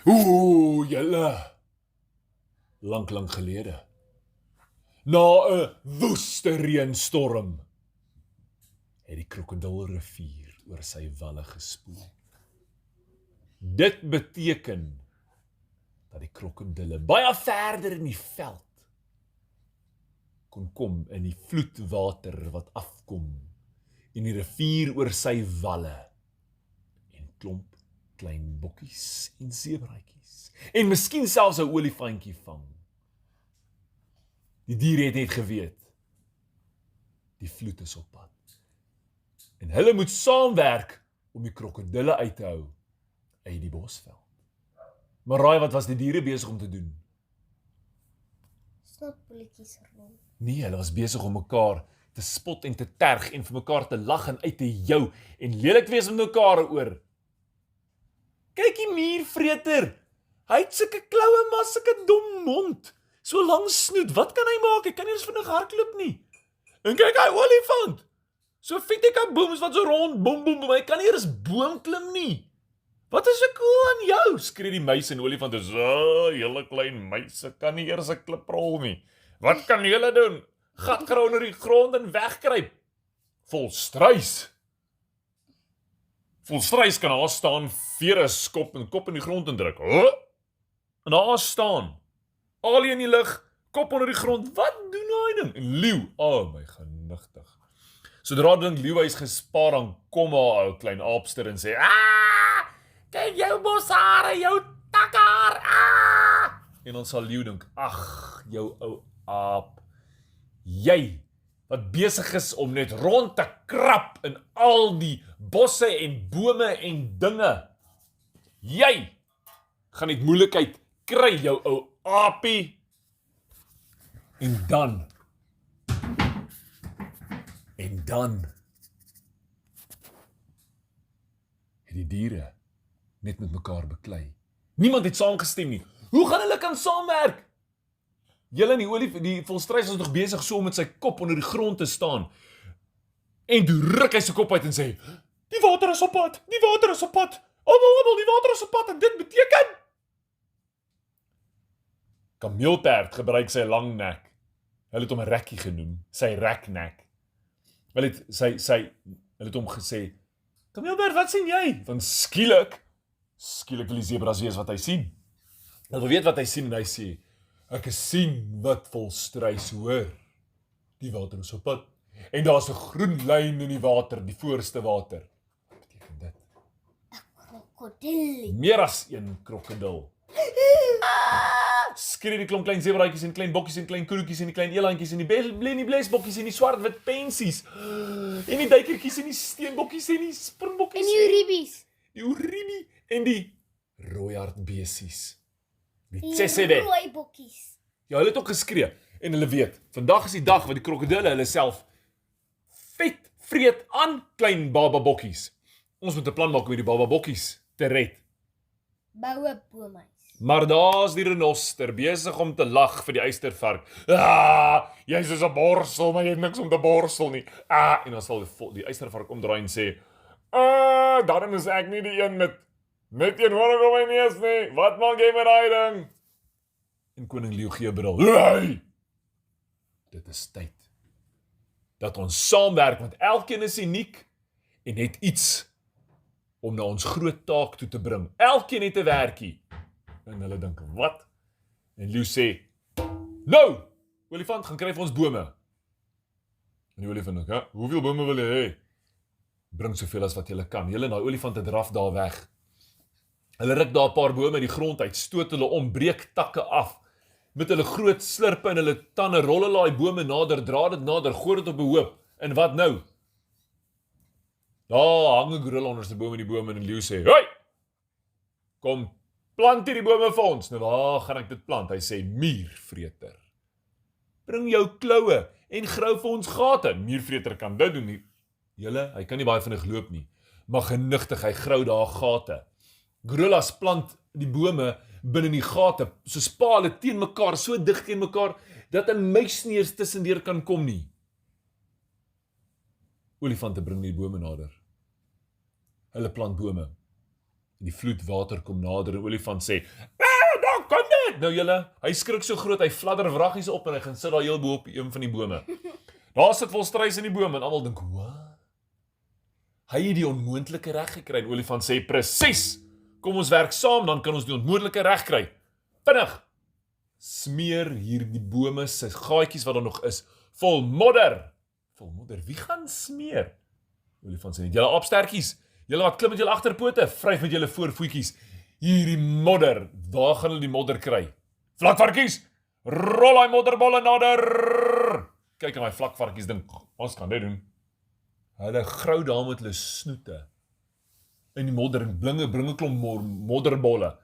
Oeh, julle, lang gelede, na 'n woeste reënstorm, het die krokodilrivier oor sy walle gespoel. Dit beteken dat die krokodille baie verder in die veld kon kom in die vloedwater wat afkom en die rivier oor sy walle en klomp klein bokkies en seebraaitjies en miskien selfs 'n olifantjie vang. Die diere het net geweet, die vloed is op pad. En hulle moet saamwerk om die krokodille uit te hou uit die bosveld. Maar raai wat was die diere besig om te doen? Snotpolletjies rond. Nee, hulle was besig om mekaar te spot en te terg en vir mekaar te lag en uit te jou en lelik wees met mekaar oor. Kyk die muurvreter, hy het sulke kloue maar sulke dom mond, so lang snoet, wat kan hy maak? Hy kan nie eens vinnig hardloop nie. En kyk hy olifant, so vet ek aan booms wat so rond, boom, hy kan nie eens boom klim nie. Wat is so cool aan jou? Skree die muis en olifant is, julle klein muise kan nie eers 'n klip rol nie. Wat kan julle doen? Gat grou onder die grond en wegkruip. Volstruis kan daar staan, vere skop en kop in die grond en druk. En daar staan, alie in die lug, kop onder die grond. Wat doen daai ding? En leeu, my genigtig. Sodra dink leeu hy's gespaar, dan kom haar ou klein aapster en sê, kyk jou boshare, jou takhaar, En dan sal leeu dink, ag, jou ou aap, jy, wat besig is om net rond te krap in al die bosse en bome en dinge. Jy gaan net moeilikheid kry, jou ou aapie. En dan het die diere net met mekaar beklei. Niemand het saamgestem nie. Hoe gaan hulle kan saamwerk? Julle en die volstruis is nog besig so om met sy kop onder die grond te staan. En toe ruk hy sy kop uit en sê, die water is op pad, die water is op pad. Almal, die water is op pad en dit beteken kameelperd gebruik sy lang nek. Hulle het hom 'n rekkie genoem, sy reknek. Hulle het hom gesê, kameelperd, wat sien jy? Want skielik wil die zebra wees wat hy sien. Hy wil weet wat hy sien en hy sê, ek sien wat volstruis hoor. Die water is op pad. En daar's 'n groen lyn in die water, die voorste water. Wat beteken dit? 'n Krokodil. Meer as een krokodil. Skree die klomp klein zebraatjies en klein bokkies en klein koeroetjies en die klein elandjies en die blesbokkies en die swart-wit pensies. En die duikertjies en die steenbokkies en die springbokkies. En die oribies. Die oribi en die rooihartbesies. Die tsessebe. Die rooi bokkies. Ja, hulle het ook geskree en hulle weet, vandag is die dag wat die krokodille hulle self vet vreet aan klein bababokkies. Ons moet 'n plan maak om hierdie bababokkies te red. Bou 'n boomhuis. Maar daar's die renoster besig om te lag vir die eystervark. Jy's soos 'n borsel, maar jy het niks om te borsel nie. En dan sal die eystervark omdraai en sê, daarom is ek nie die een met teenwoordig op my neus nie. Wat maak jy met daai ding? En koning leeu gee 'n brul. Hey! Dit is tyd dat ons saamwerk, want elkeen is uniek en het iets om na ons groot taak toe te bring. Elkeen het 'n werkie. En hulle dink, wat? En leeu sê, nou, olifant, gaan kry vir ons bome. En die olifant dink, hoeveel bome wil jy hê? Bring soveel as wat jy kan. Julle en daai olifant het draf daar weg. Hulle ruk daar 'n paar bome in die grond uit, stoot hulle om, breek takke af. Met hulle groot slurpe en hulle tande rol hulle daai bome nader, dra dit nader, gooi dit op 'n hoop. En wat nou? Daar hang 'n gorilla onder sy boom in die bome en leeu sê, "Hoi! Kom, plant hierdie bome vir ons." Nou waar gaan ek dit plant? Hy sê, "Muurvreter. Bring jou kloue en grou vir ons gate." Muurvreter kan dit doen nie. Julle, hy kan nie baie vinnig loop nie, maar genigtig, hy grou daar gate. Gorillas plant die bome binne die gate, soos pale teen mekaar, so dig teen mekaar, dat 'n muis nie eens tussendeur kan kom nie. Olifante bring die bome nader. Hulle plant bome. En die vloedwater kom nader en olifant sê, daar kom dit! Nou julle, hy skrik so groot, hy fladder wraggies op en hy gaan sit daar heel bo op een van die bome. Daar sit Volstruis in die boom en almal dink, wat? Hy het die onmoontlike reg gekry en olifant sê, presies, kom ons werk saam, dan kan ons die onmoontlike reg kry. Vinnig! Smeer hier die bome se gaatjies wat daar nog is, vol modder. Vol modder, wie gaan smeer? Olifant sê, julle aapstertjies, julle wat klim met julle agterpote, vryf met julle voorvoetjies. Hierdie modder, waar gaan hulle die modder kry? Vlakvarkies, rol hy modderbolle nader. Kyk aan my vlakvarkies dink, ons kan dit doen. Hulle grou daar met hulle snoete in die modder en bring 'n klomp modderbolle.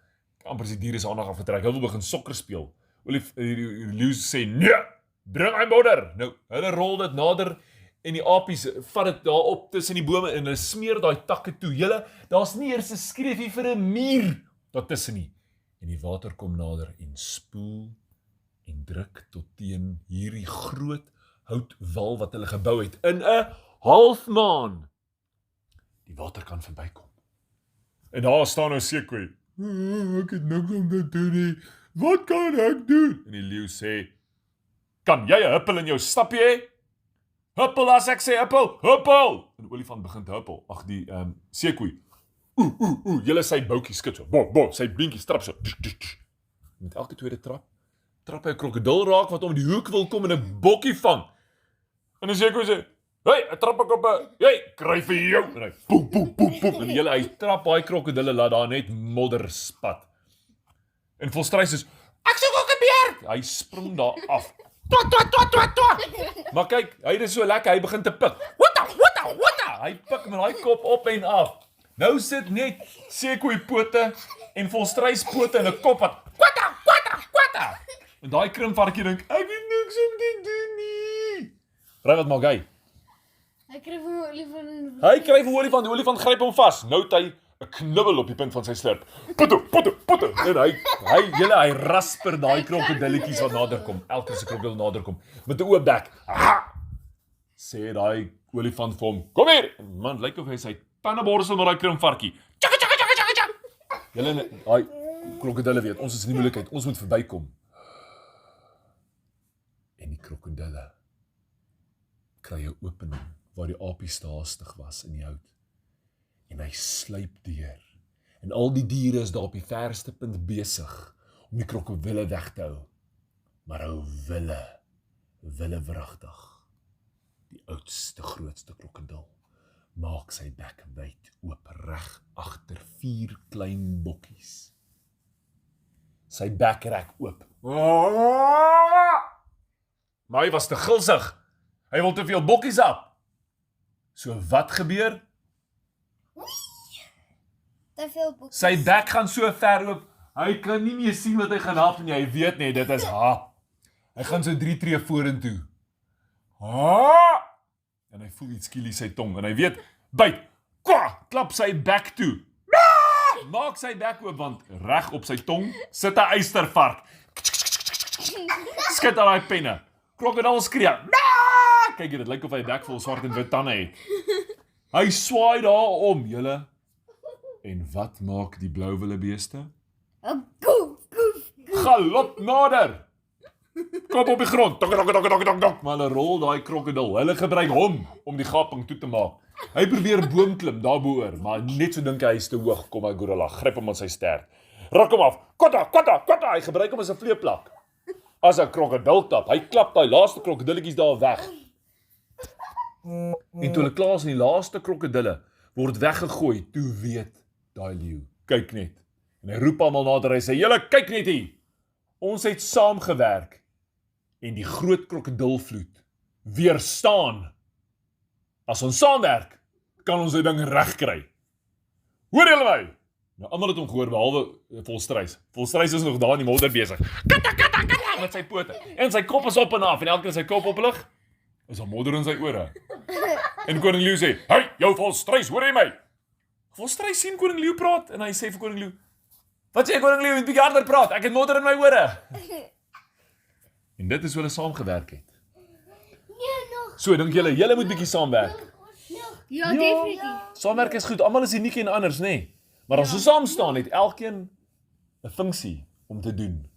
Amper as die diere se aandag afgetrek. Hulle wil begin sokker speel. Leeu sê, nee, bring hy modder. Nou, hulle rol dit nader en die apies vat dit daar op tussen die bome en hulle smeer daai takke toe. Julle, daar's nie eers 'n skreefie vir 'n muur daartussen nie. En die water kom nader en spoel en druk tot teen hierdie groot houtwal wat hulle gebou het in 'n halfmaan. Die water kan verbykom. En daar staan nou Sekoe. Ek het niks om te doen nie. Wat kan ek doen? En die leeu sê, kan jy 'n huppel in jou stapie hê? Huppel as ek sê huppel, huppel! En die olifant begin te huppel. Ag die Sekoe. Julle sy boutjie skud so. Bo, sy beentjies trap so. Met elke tweede trap hy 'n krokodil raak wat om die hoek wil kom en 'n bokkie vang. En die Sekoe sê, hey, ek trap ek op 'n, hey, kry vir jou. En hy poep. En julle, hy trap daai krokodille laat daar net modder spat. En Volstruis is, ek soek ook 'n beer. Hy spring daar af. Twat. Maar kyk, hy is so lekker, hy begin te pik. Wata. Hy pik met daai kop op en af. Nou sit net Sekoe pote en Volstruis pote in 'n kop wat kwata. En daai krimpvarkie dink, ek het niks om te doen nie. Raai wat maak hy? Hy kry vir 'n olifant. Hy kry vir die olifant gryp hom vas. Nou het hy 'n knibbel op die punt van sy slurp. Putte. En hy rasper daai krokodilletjies wat nader kom. Elke se krokodil nader kom met 'n oop bek. Sê daai olifant vir hom, kom hier. En man, lyk of hy sy tande borsel met daai krimpvarkie. Tjak. Julle, daai krokodille weet, ons is in die moeilikheid, ons moet verbykom. En die krokodille kry 'n opening waar die apies haastig was in die hout. En hy sluip deur. En al die diere is daar op die verste punt besig om die krokodille weg te hou. Maar hou wille wragtig. Die oudste, grootste krokodil maak sy bek wyd oop reg agter 4 klein bokkies. Sy bek rek oop. Maar hy was te gulsig. Hy wil te veel bokkies af. So wat gebeur? Te veel boeke. Sy bek gaan so ver oop, hy kan nie meer sien wat hy gaan hap nie, hy weet net, dit is hap. Hy gaan so 3 tree vorentoe. En hy voel iets skielik sy tong, en hy weet, byt, klap sy bek toe. Maak sy bek oop, want reg op sy tong sit 'n eystervark. Skud al daai penne. Krokodil skree. Kyk, dit lyk of hy bek vol swart en wit tande het. Hy swaai daar om, julle. En wat maak die blouwille beeste? Goef. Galop nader. Kop op die grond. Tok. Maar hulle rol daai krokodil. Hulle gebruik hom om die gaping toe te maak. Hy probeer boom klim daarboor, maar net so dink hy is te hoog, kom hy gorilla, gryp hom aan sy stert. Ruk hom af. Kwata. Hy gebruik hom as 'n vleeplak. As 'n krokodil klap. Hy klap daai laaste krokodilletjies daar weg. En toe hulle klaar is en die laaste krokodille word weggegooi, toe weet daai leeu, kyk net. En hy roep almal nader, hy sê, julle kyk net hier. Ons het saamgewerk en die groot krokodilvloed weerstaan. As ons saamwerk, kan ons die ding regkry. Hoor julle my? Nou, almal het hom gehoor, behalwe Volstruis. Volstruis is nog daar in die modder besig. Kata, met sy pote. En sy kop is op en af, en elke keer sy kop oplig, is daar modder in sy ore. En koning leeu sê, hey, jou Volstruis, hoor jy my? Volstruis sien koning leeu praat, en hy sê vir koning leeu, wat sê koning leeu, jy moet bietjie harder praat, ek het modder in my ore. En dit is hoe hulle saamgewerk het. So, dink julle moet bietjie saamwerk. Ja, definitief. Saamwerk is goed, almal is uniek en anders, nê? Maar as ons saam staan, het elkeen 'n funksie om te doen.